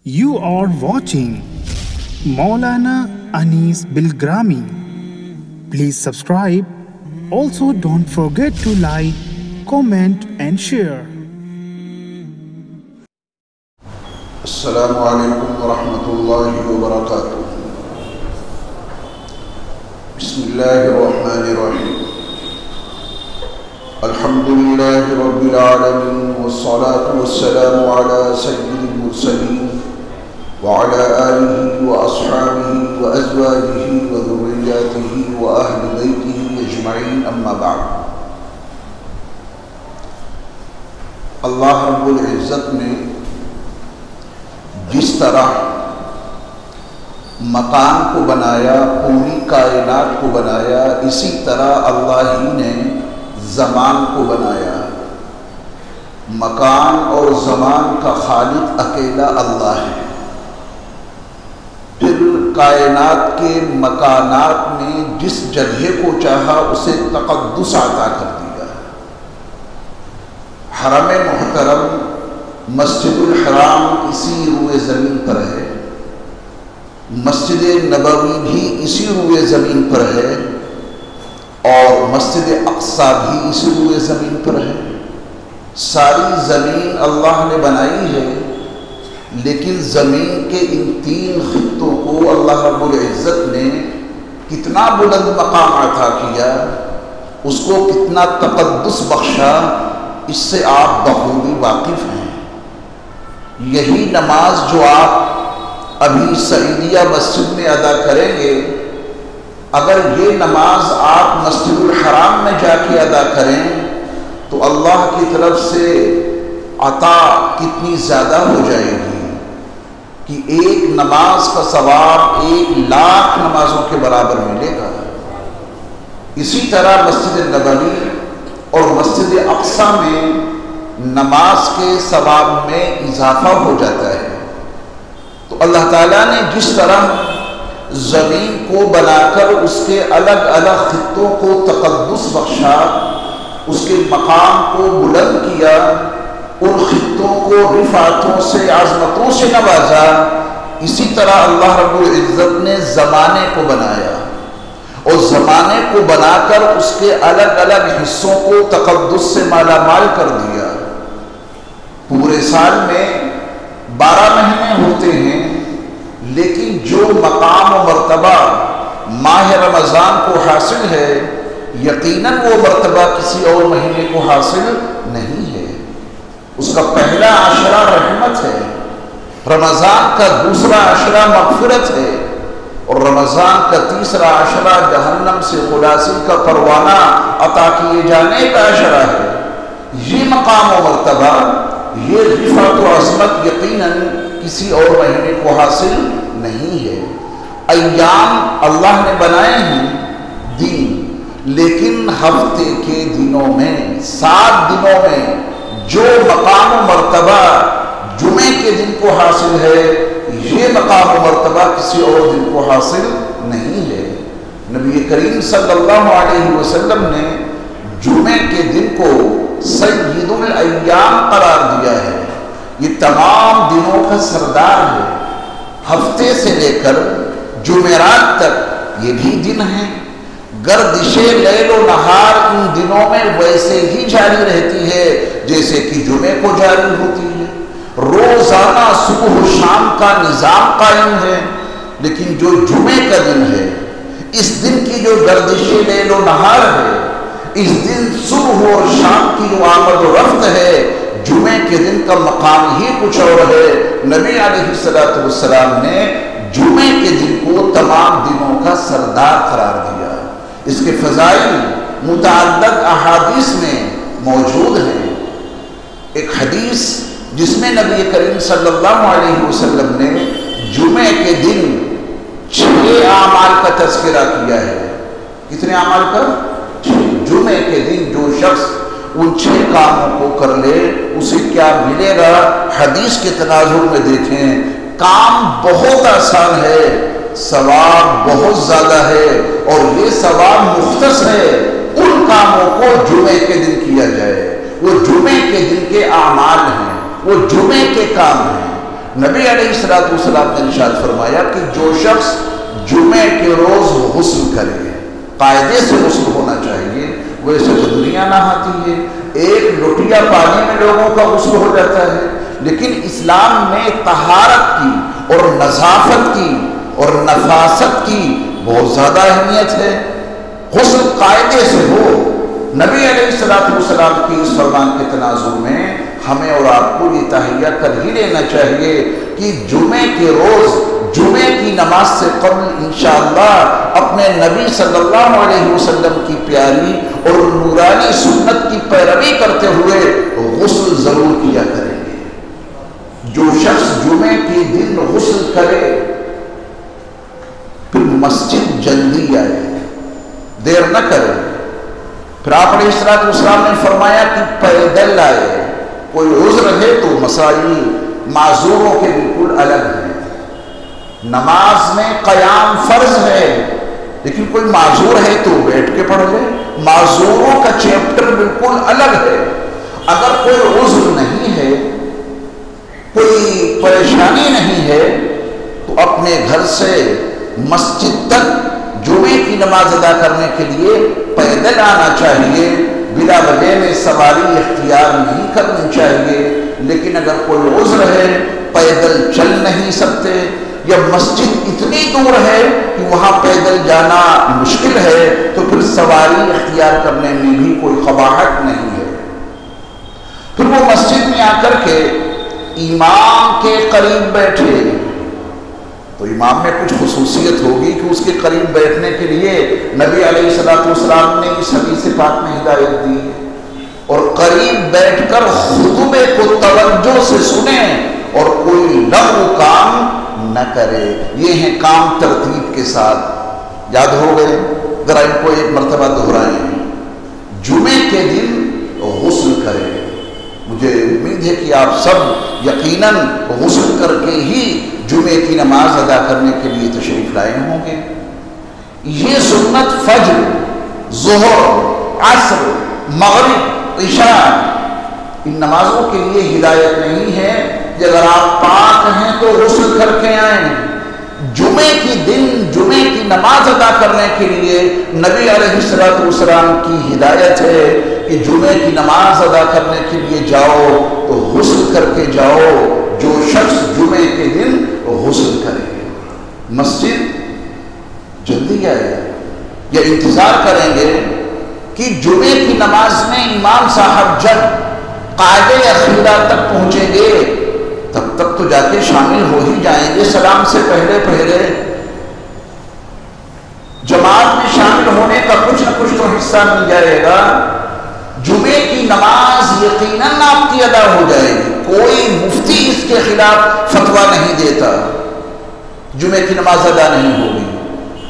You are watching Maulana Anis Bilgrami. Please subscribe. Also don't forget to like, comment and share. Assalamu alaikum wa rahmatullahi wa barakatuh. Bismillahir Rahmanir Rahim. Alhamdulillahi Rabbil Alamin wassalatu wassalamu ala sayyidil mursalin wa ala alihi wa ashabihi wa azwajihi wa dhurriyyatihi wa ahli baytihi ajma'in amma ba'd. Allah Rabbul Izzat ne جس طرح مکان کو بنایا، پوری کائنات کو بنایا، اسی طرح اللہ ہی نے زمان کو بنایا۔ مکان اور زمان کا خالق اکیلا اللہ ہے۔ پھر کائنات کے مکانات میں جس جگہ کو چاہا اسے تقدس عطا کر دیا۔ حرم محترم مسجد الحرام اسی روئے زمین پر ہے، مسجد نبوی بھی اسی روئے زمین پر ہے، اور مسجد اقصیٰ بھی اسی روئے زمین پر ہے۔ ساری زمین اللہ نے بنائی ہے، لیکن زمین کے ان تین خطوں کو اللہ رب العزت نے کتنا بلند مقام عطا کیا، اس کو کتنا تقدس بخشا، اس سے آپ بخوبی واقف ہیں۔ یہی نماز جو آپ ابھی سعیدیہ مسجد میں ادا کریں گے، اگر یہ نماز آپ مسجد الحرام میں جا کے ادا کریں تو اللہ کی طرف سے عطا کتنی زیادہ ہو جائے گی کہ ایک نماز کا ثواب 1,00,000 نمازوں کے برابر ملے گا۔ اسی طرح مسجد نبوی اور مسجد اقصیٰ میں نماز کے ثواب میں اضافہ ہو جاتا ہے۔ تو اللہ تعالیٰ نے جس طرح زمین کو بنا کر اس کے الگ الگ خطوں کو تقدس بخشا، اس کے مقام کو بلند کیا، ان خطوں کو رفعتوں سے، عظمتوں سے نوازا، اسی طرح اللہ رب العزت نے زمانے کو بنایا، اور زمانے کو بنا کر اس کے الگ الگ حصوں کو تقدس سے مالا مال کر دیا۔ پورے سال میں 12 مہینے ہوتے ہیں، لیکن جو مقام و مرتبہ ماہ رمضان کو حاصل ہے، یقیناً وہ مرتبہ کسی اور مہینے کو حاصل نہیں ہے۔ اس کا پہلا عشرہ رحمت ہے، رمضان کا دوسرا عشرہ مغفرت ہے، اور رمضان کا تیسرا عشرہ جہنم سے خلاصی کا پروانہ عطا کیے جانے کا عشرہ ہے۔ یہ مقام و مرتبہ، یہ رفعت و عظمت یقیناً کسی اور مہینے کو حاصل نہیں ہے۔ ایام اللہ نے بنائے ہیں دن، لیکن ہفتے کے دنوں میں، 7 دنوں میں جو مقام و مرتبہ جمعے کے دن کو حاصل ہے، یہ مقام و مرتبہ کسی اور دن کو حاصل نہیں ہے۔ نبی کریم صلی اللہ علیہ وسلم نے جمعے کے دن کو سید الایام قرار دیا ہے۔ یہ تمام دنوں کا سردار ہے۔ ہفتے سے لے کر جمعرات تک یہ بھی دن ہیں۔ گردش لیل و نہار ان دنوں میں ویسے ہی جاری رہتی ہے جیسے کہ جمعے کو جاری ہوتی ہے۔ روزانہ صبح و شام کا نظام قائم ہے، لیکن جو جمعے کا دن ہے، اس دن کی جو گردش لیل و نہار ہے، اس دن صبح اور شام کی جو آمد و رفت ہے، جمعے کے دن کا مقام ہی کچھ اور ہے۔ نبی علیہ السلام نے جمعے کے دن کو تمام دنوں کا سردار قرار دیا۔ اس کے فضائل متعدد احادیث میں موجود ہیں۔ ایک حدیث جس میں نبی کریم صلی اللہ علیہ وسلم نے جمعے کے دن 6 اعمال کا تذکرہ کیا ہے۔ کتنے اعمال کا؟ جمعے کے دن جو شخص ان 6 کاموں کو کر لے اسے کیا ملے گا؟ حدیث کے تناظر میں دیکھیں، کام بہت آسان ہے، ثواب بہت زیادہ ہے، اور یہ ثواب مختص ہے ان کاموں کو جمعے کے دن کیا جائے۔ وہ جمعے کے دن کے اعمال ہیں، وہ جمعے کے کام ہیں۔ نبی علیہ السلام نے ارشاد فرمایا کہ جو شخص جمعے کے روز غسل کرے، قاعدے سے غسل ہونا چاہیے، ویسے تو دنیا نہاتی ہے، ایک لوٹیا پانی میں لوگوں کا غسل ہو جاتا ہے، لیکن اسلام میں طہارت کی اور نظافت کی اور نفاست کی بہت زیادہ اہمیت ہے۔ غسل قاعدے سے ہو۔ نبی علیہ السلام کی اس فرمان کے تناظر میں ہمیں اور آپ کو یہ تہیہ کر ہی لینا چاہیے کہ جمعے کے روز جمعے کی نماز سے قبل انشاءاللہ اپنے نبی صلی اللہ علیہ وسلم کی پیاری اور نورانی سنت کی پیروی کرتے ہوئے غسل ضرور کیا کریں گے۔ جو شخص جمعے کے دن غسل کرے پھر مسجد جلدی آئے، دیر نہ کرے۔ پھر آپ علیہ السلام نے فرمایا کہ پیدل آئے۔ کوئی عذر ہے تو مسائل معذوروں کے بالکل الگ ہیں۔ نماز میں قیام فرض ہے، لیکن کوئی معذور ہے تو بیٹھ کے پڑھ لے۔ معذوروں کا چیپٹر بالکل الگ ہے۔ اگر کوئی عذر نہیں ہے، کوئی پریشانی نہیں ہے، تو اپنے گھر سے مسجد تک جمعے کی نماز ادا کرنے کے لیے پیدل آنا چاہیے، بلا وجہ میں سواری اختیار نہیں کرنی چاہیے۔ لیکن اگر کوئی عذر ہے، پیدل چل نہیں سکتے، یا مسجد اتنی دور ہے کہ وہاں پیدل جانا مشکل ہے، تو پھر سواری اختیار کرنے میں بھی کوئی قباحت نہیں ہے۔ پھر وہ مسجد میں آ کر کے امام کے قریب بیٹھے، تو امام میں کچھ خصوصیت ہوگی کہ اس کے قریب بیٹھنے کے لیے نبی علیہ السلام نے اس حدیث پاک میں ہدایت دی ہے، اور قریب بیٹھ کر خطبے کو توجہ سے سنیں اور کوئی لغو کام نہ کرے۔ یہ ہیں کام ترتیب کے ساتھ۔ یاد ہو گئے؟ ذرا ان کو ایک مرتبہ دہرائیں۔ جمعے کے دن غسل کریں۔ مجھے امید ہے کہ آپ سب یقیناً غسل کر کے ہی جمعے کی نماز ادا کرنے کے لیے تشریف لائے ہوں گے۔ یہ سنت فجر، ظہر، عصر، مغرب، عشاء، ان نمازوں کے لیے ہدایت نہیں ہے کہ اگر آپ پاک ہیں تو غسل کر کے آئیں۔ جمعے کی دن جمعے کی نماز ادا کرنے کے لیے نبی علیہ السلام کی ہدایت ہے کہ جمعے کی نماز ادا کرنے کے لیے جاؤ تو غسل کر کے جاؤ۔ جو شخص جمعے کے دن غسل کرے، مسجد جلدی آئے، یا انتظار کریں گے کہ جمعے کی نماز میں امام صاحب جب قاعدے اخیرہ تک پہنچیں گے تب تک تو جا کے شامل ہو ہی جائیں گے سلام سے پہلے پہلے۔ جماعت میں شامل ہونے کا کچھ نہ کچھ تو حصہ مل جائے گا۔ جمعے کی نماز یقیناً آپ کی ادا ہو جائے گی، کوئی مفتی اس کے خلاف فتویٰ نہیں دیتا۔ جمعے کی نماز ادا نہیں ہوگی،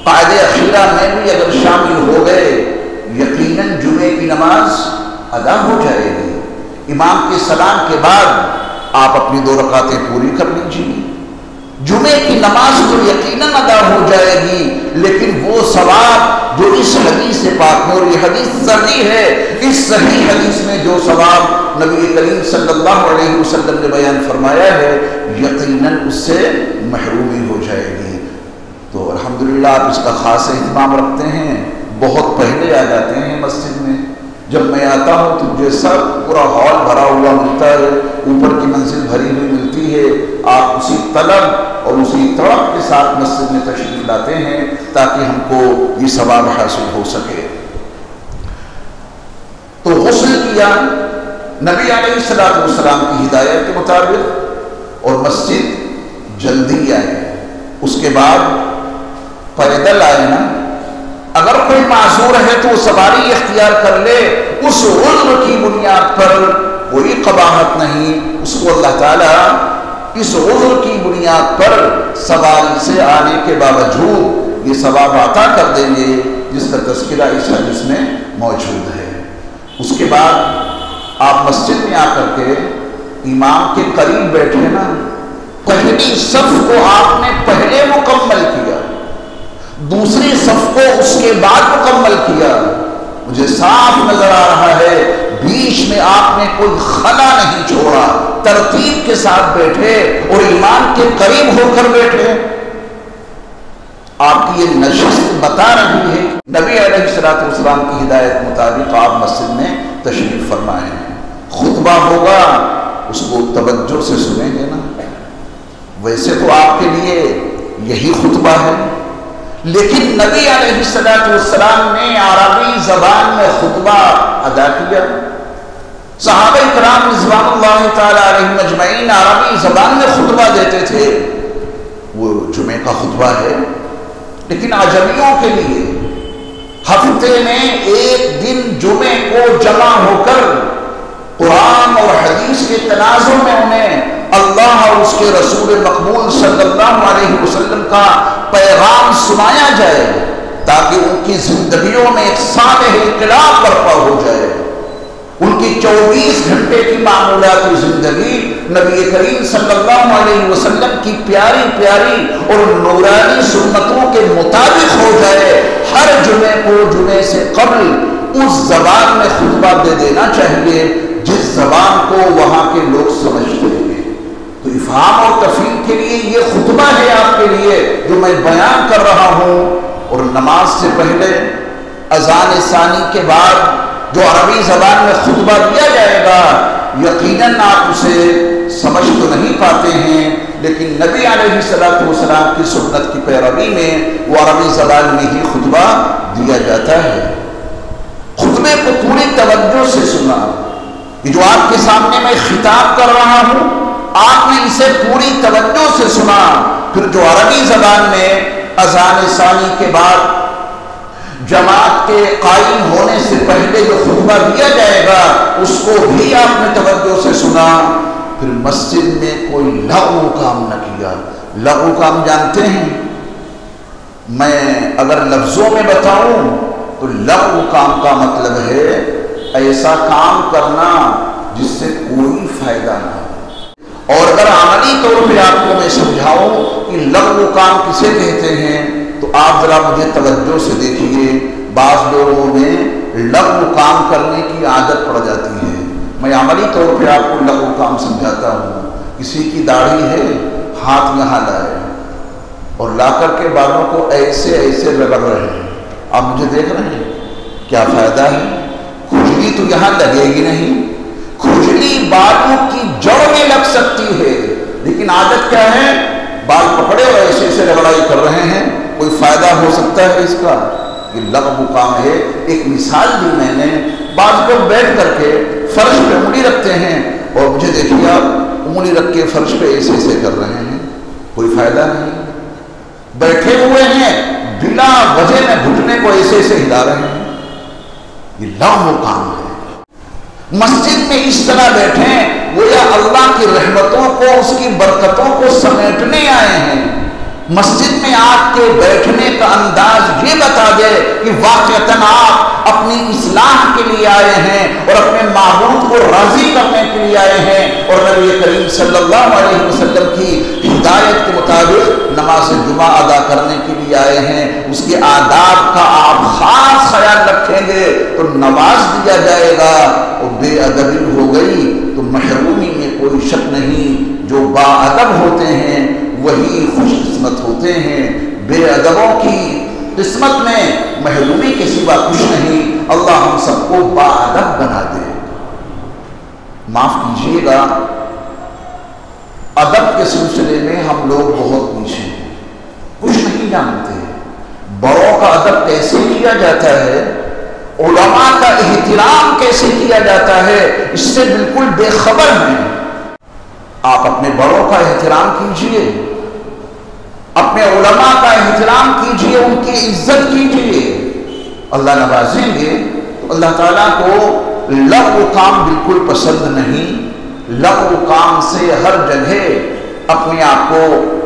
قاعدے اخیرہ میں بھی اگر شامل ہو گئے یقیناً جمعے کی نماز ادا ہو جائے گی۔ امام کے سلام کے بعد آپ اپنی 2 رکعتیں پوری کر لیجیے۔ جمعے کی نماز تو یقیناً ادا ہو جائے گی، لیکن وہ ثواب جو اس حدیث پاک میں، اور یہ حدیث صحیح ہے، اس صحیح حدیث میں جو ثواب نبی کریم صلی اللہ علیہ وسلم نے بیان فرمایا ہے، یقیناً اس سے محرومی ہو جائے گی۔ تو الحمدللہ آپ اس کا خاص اہتمام رکھتے ہیں، بہت پہلے آ جاتے ہیں مسجد میں۔ جب میں آتا ہوں تو مجھے سب پورا ہال بھرا ہوا ملتا ہے، اوپر کی منزل بھری ہوئی ملتی ہے۔ آپ اسی طلب اور اسی طرف کے ساتھ مسجد میں تشریف لاتے ہیں تاکہ ہم کو یہ ثواب حاصل ہو سکے۔ تو غسل کیا نبی علیہ السلام کی ہدایت کے مطابق، اور مسجد جلدی آئے۔ اس کے بعد پیدل آئے نا، اگر کوئی معذور ہے تو سواری اختیار کر لے، اس عذر کی بنیاد پر کوئی قباحت نہیں، اس کو اللہ تعالیٰ اس عذر کی بنیاد پر سواری سے آنے کے باوجود یہ ثواب عطا کر دیں گے، جس کا تذکرہ اس حدیث میں موجود ہے۔ اس کے بعد آپ مسجد میں آ کر کے امام کے قریب بیٹھے نا، پہلی صف کو آپ نے پہلے مکمل کیا، دوسری صف کو اس کے بعد مکمل کیا۔ مجھے صاف نظر آ رہا ہے بیچ میں آپ نے کوئی خلا نہیں چھوڑا، ترتیب کے ساتھ بیٹھے اور ایمان کے قریب ہو کر بیٹھے۔ آپ کی یہ نشست بتا رہی ہے نبی علیہ السلام کی ہدایت مطابق آپ مسجد میں تشریف فرمائے ہیں۔ خطبہ ہوگا اس کو توجہ سے سنیں گے نا؟ ویسے تو آپ کے لیے یہی خطبہ ہے، لیکن نبی علیہ السلام نے عربی زبان میں خطبہ ادا کیا۔ صحابہ کرام رضوان اللہ تعالی علیہم اجمعین عربی زبان میں خطبہ دیتے تھے، وہ جمعے کا خطبہ ہے، لیکن عجمیوں کے لیے ہفتے میں ایک دن جمعے کو جمع ہو کر قرآن اور حدیث کے تناظر میں انہیں اللہ اور اس کے رسول مقبول صلی اللہ علیہ وسلم کا پیغام سنایا جائے تاکہ ان کی زندگیوں میں ایک صالح انقلاب برپا ہو جائے، ان کی 24 گھنٹے کی معمولاتی زندگی نبی کریم صلی اللہ علیہ وسلم کی پیاری پیاری اور نورانی سنتوں کے مطابق ہو جائے۔ ہر جمعے کو جمعے سے قبل اس زبان میں خطبہ دے دینا چاہیے جس زبان کو وہاں کے لوگ سمجھتے ہیں۔ تو افہام اور تفہیم کے لیے یہ خطبہ ہے آپ کے لیے جو میں بیان کر رہا ہوں، اور نماز سے پہلے اذان ثانی کے بعد جو عربی زبان میں خطبہ دیا جائے گا یقیناً آپ اسے سمجھ تو نہیں پاتے ہیں، لیکن نبی علیہ السلام کی سنت کی پیروی میں وہ عربی زبان میں ہی خطبہ دیا جاتا ہے۔ خطبے کو پوری توجہ سے سنا، یہ جو آپ کے سامنے میں خطاب کر رہا ہوں آپ نے اسے پوری توجہ سے سنا، پھر جو عربی زبان میں اذان ثانی کے بعد جماعت کے قائم ہونے سے پہلے جو خطبہ دیا جائے گا اس کو بھی آپ نے توجہ سے سنا، پھر مسجد میں کوئی لغو کام نہ کیا۔ لغو کام جانتے ہیں؟ میں اگر لفظوں میں بتاؤں تو لغو کام کا مطلب ہے ایسا کام کرنا جس سے کوئی فائدہ نہ ہو، اور اگر عملی طور پہ آپ کو میں سمجھاؤں کہ لغو کام کسے کہتے ہیں تو آپ ذرا مجھے توجہ سے دیکھیے۔ بعض لوگوں میں لغو کام کرنے کی عادت پڑ جاتی ہے، میں عملی طور پہ آپ کو لغو کام سمجھاتا ہوں۔ کسی کی داڑھی ہے، ہاتھ یہاں لائے اور لا کر کے بالوں کو ایسے ایسے رگڑ رہے ہیں، آپ مجھے دیکھ رہے ہیں، کیا فائدہ ہے؟ کھجلی تو یہاں لگے گی نہیں، کھجلی بالوں کی جڑ میں لگ سکتی ہے، لیکن عادت کیا ہے؟ بال پکڑے اور ایسے ایسے رگڑائی کر رہے ہیں، کوئی فائدہ ہو سکتا ہے اس کا؟ یہ لغو کام ہے۔ ایک مثال دی میں نے، بعض لوگ بیٹھ کر کے فرش پہ انگلی رکھتے ہیں اور مجھے دیکھیے آپ انگلی رکھ کے فرش پہ ایسے ایسے کر رہے ہیں، کوئی فائدہ نہیں۔ بیٹھے ہوئے ہیں بلا وجہ میں گھٹنے کو ایسے ایسے ہلا رہے ہیں، یہ لغو کام ہے۔ مسجد میں اس طرح بیٹھیں گویا اللہ کی رحمتوں کو اس کی برکتوں کو سمیٹنے آئے ہیں۔ مسجد میں آپ کے بیٹھنے کا انداز یہ بتا دے کہ واقعتاً آپ اپنی اصلاح کے لیے آئے ہیں اور اپنے معبود کو راضی کرنے کے لیے آئے ہیں، اور نبی کریم صلی اللہ علیہ وسلم کی ہدایت کے مطابق نماز جمعہ ادا کرنے کے لیے آئے ہیں۔ اس کے آداب کا آپ خاص خیال رکھیں گے تو نواز دیا جائے گا، اور بے ادبی ہو گئی تو محرومی میں کوئی شک نہیں۔ جو با ادب ہوتے ہیں وہی خوش قسمت ہوتے ہیں، بے ادبوں کی قسمت میں محرومی کے سوا کچھ نہیں۔ اللہ ہم سب کو با ادب بنا دے۔ معاف کیجیے گا، ادب کے سلسلے میں ہم لوگ بہت پیچھے ہیں، کچھ نہیں جانتے۔ بڑوں کا ادب کیسے کیا جاتا ہے، علماء کا احترام کیسے کیا جاتا ہے، اس سے بالکل بے خبر ہیں۔ آپ اپنے بڑوں کا احترام کیجیے، اپنے علماء کا احترام کیجیے، ان کی عزت کیجیے، اللہ نوازیں گے۔ تو اللہ تعالیٰ کو لغو کام بالکل پسند نہیں۔ لغو کام سے ہر جگہ اپنے آپ کو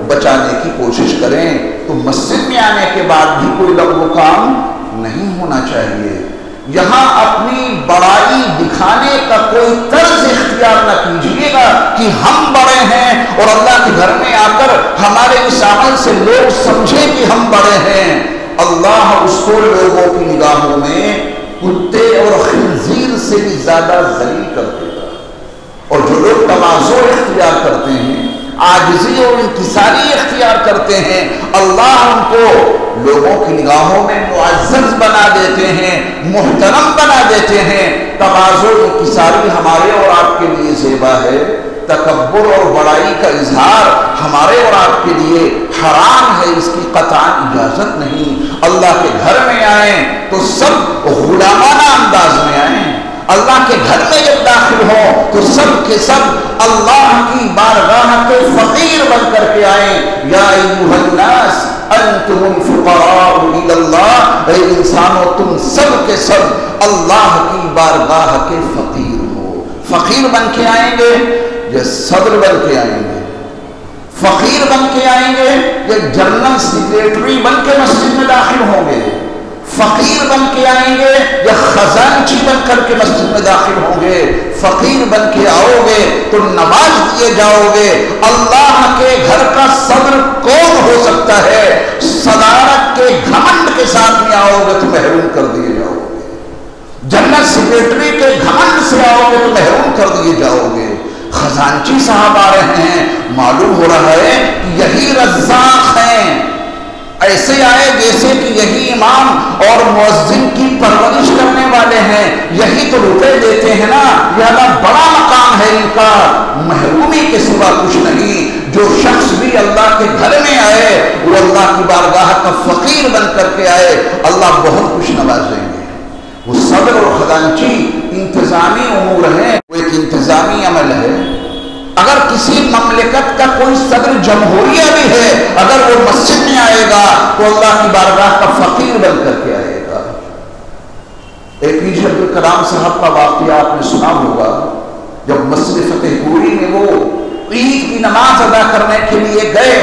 بچانے کی کوشش کریں۔ تو مسجد میں آنے کے بعد بھی کوئی لغو کام نہیں ہونا چاہیے۔ یہاں اپنی بڑائی دکھانے کا کوئی طرز اختیار نہ کیجیے گا کہ ہم بڑے ہیں اور اللہ کے گھر میں آ کر ہمارے اس عمل سے لوگ سمجھیں کہ ہم بڑے ہیں۔ اللہ اس کو لوگوں کی نگاہوں میں کتے اور خنزیر سے بھی زیادہ ذلیل کر دے گا۔ اور جو لوگ تواضع اختیار کرتے ہیں، عاجزی اور انکساری اختیار کرتے ہیں، اللہ ان کو لوگوں کی نگاہوں میں معزز بنا دیتے ہیں، محترم بنا دیتے ہیں۔ تواضع اور انکساری ہمارے اور آپ کے لیے زیبا ہے، تکبر اور بڑائی کا اظہار ہمارے اور آپ کے لیے حرام ہے، اس کی قطعاً اجازت نہیں۔ اللہ کے گھر میں آئیں تو سب غلامانہ انداز میں آئیں، اللہ کے گھر میں جب داخل ہوں تو سب کے سب اللہ کی بارگاہ کے فقیر بن کر کے آئیں۔ یا ایھا الناس انتم الفقراء الی اللہ، اے انسانوں تم سب کے سب اللہ کی بارگاہ کے فقیر ہو۔ فقیر بن کے آئیں گے یا صدر بن کے آئیں گے؟ فقیر بن کے آئیں گے یا جنرل سیکریٹری بن کے مسجد میں داخل ہوں گے؟ فقیر بن کے آئیں گے یا خزانچی بن کر کے مسجد میں داخل ہوں گے؟ فقیر بن کے آؤ گے تو نواز دیے جاؤ گے۔ اللہ کے گھر کا صدر کون ہو سکتا ہے؟ صدارت کے گھمنڈ کے ساتھ میں آؤ گے تو محروم کر دیے جاؤ گے، جنرل سیکریٹری کے گھمنڈ سے آؤ گے تو محروم کر دیے جاؤ گے۔ خزانچی صاحب آ رہے ہیں، معلوم ہو رہا ہے کہ یہی رزاق ہیں، ایسے آئے جیسے کہ یہی امام اور مؤذن کی پرورش کرنے والے ہیں، یہی تو روپے دیتے ہیں نا، یہ بڑا مقام ہے ان کا، محرومی کے سوا کچھ نہیں۔ جو شخص بھی اللہ کے گھر میں آئے وہ اللہ کی بارگاہ کا فقیر بن کر کے آئے، اللہ بہت کچھ نوازیں گے۔ وہ صدر اور خزانچی انتظامی امور ہیں، وہ ایک انتظامی عمل ہے۔ اگر کسی مملکت کا کوئی صدر جمہوریہ بھی ہے، اگر وہ مسجد میں آئے گا تو اللہ کی بارگاہ کا فقیر بن کر کے آئے گا۔ APJ عبد الکلام صاحب کا واقعہ آپ نے سنا ہوگا، جب مسجد فتح پوری میں وہ عید کی نماز ادا کرنے کے لیے گئے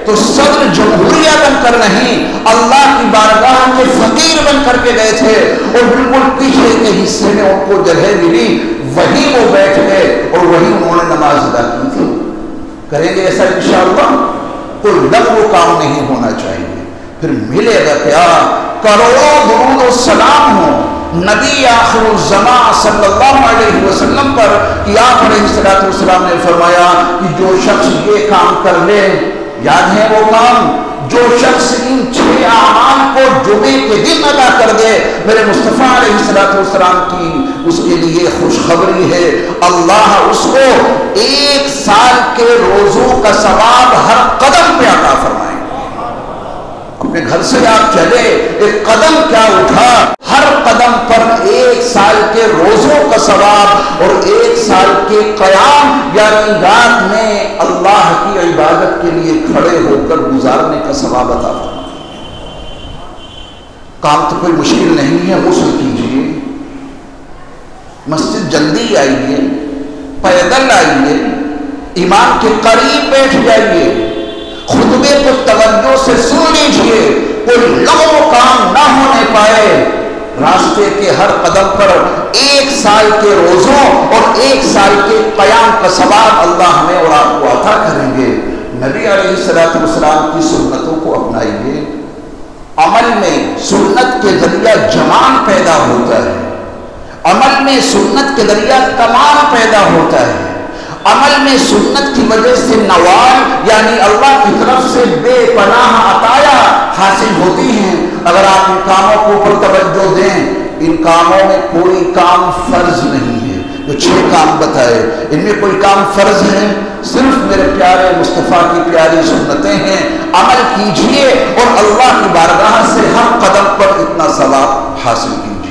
تو صدر جمہوریہ بن کر نہیں، اللہ کی بارگاہ کے فقیر بن کر کے گئے تھے، اور بالکل پیچھے کے حصے میں ان کو جگہ ملی، وہیں وہ بیٹھ گئے اور وہیں انہوں نے نماز ادا کی تھی۔ کریں گے ایسا انشاءاللہ؟ کوئی لغو کام نہیں ہونا چاہیے۔ پھر ملے گا کیا؟ کروڑوں درود و سلام ہو نبی آخر الزمان صلی اللہ علیہ وسلم پر کہ آپ علیہ السلام نے فرمایا کہ جو شخص یہ کام کر لے، یاد ہے وہ کام، جو شخص ان 6 اعمال کو جمعے کے دن ادا کر دے، میرے مصطفیٰ علیہ السلام کی اس کے لیے خوشخبری ہے، اللہ اس کو 1 سال کے روزوں کا ثواب ہر قدم پہ عطا فرمائیں گے۔ اپنے گھر سے آپ چلے، ایک قدم کیا اٹھا، ہر قدم پر 1 سال کے روزوں کا ثواب اور 1 سال کے قیام یعنی رات میں اللہ کی عبادت کے لیے کھڑے ہو کر گزارنے کا ثواب عطا فرمائیں۔ کام تو کوئی مشکل نہیں ہے، غسل کیجیے، مسجد جلدی آئیے، پیدل آئیے، امام کے قریب بیٹھ جائیے، خطبے کو توجہ سے سن لیجیے، کوئی لغو کام نہ ہونے پائے۔ راستے کے ہر قدم پر 1 سال کے روزوں اور 1 سال کے قیام کا ثواب اللہ ہمیں اور آپ کو عطا کریں گے۔ نبی علیہ السلام کی سنتوں کو اپنائیے، عمل میں سنت کے ذریعہ جمال پیدا ہوتا ہے، عمل میں سنت کے ذریعہ کمال پیدا ہوتا ہے، عمل میں سنت کی وجہ سے نوال یعنی اللہ کی طرف سے بے پناہ عطایا حاصل ہوتی ہیں۔ اگر آپ ان کاموں کو اوپر توجہ دیں، ان کاموں میں کوئی کام فرض نہیں ہے۔ جو 6 کام بتائے ان میں کوئی کام فرض ہے؟ صرف میرے پیارے مصطفیٰ کی پیاری سنتیں ہیں۔ عمل کیجئے اور اللہ کی بارگاہ سے ہر قدم پر اتنا ثواب حاصل کیجئے۔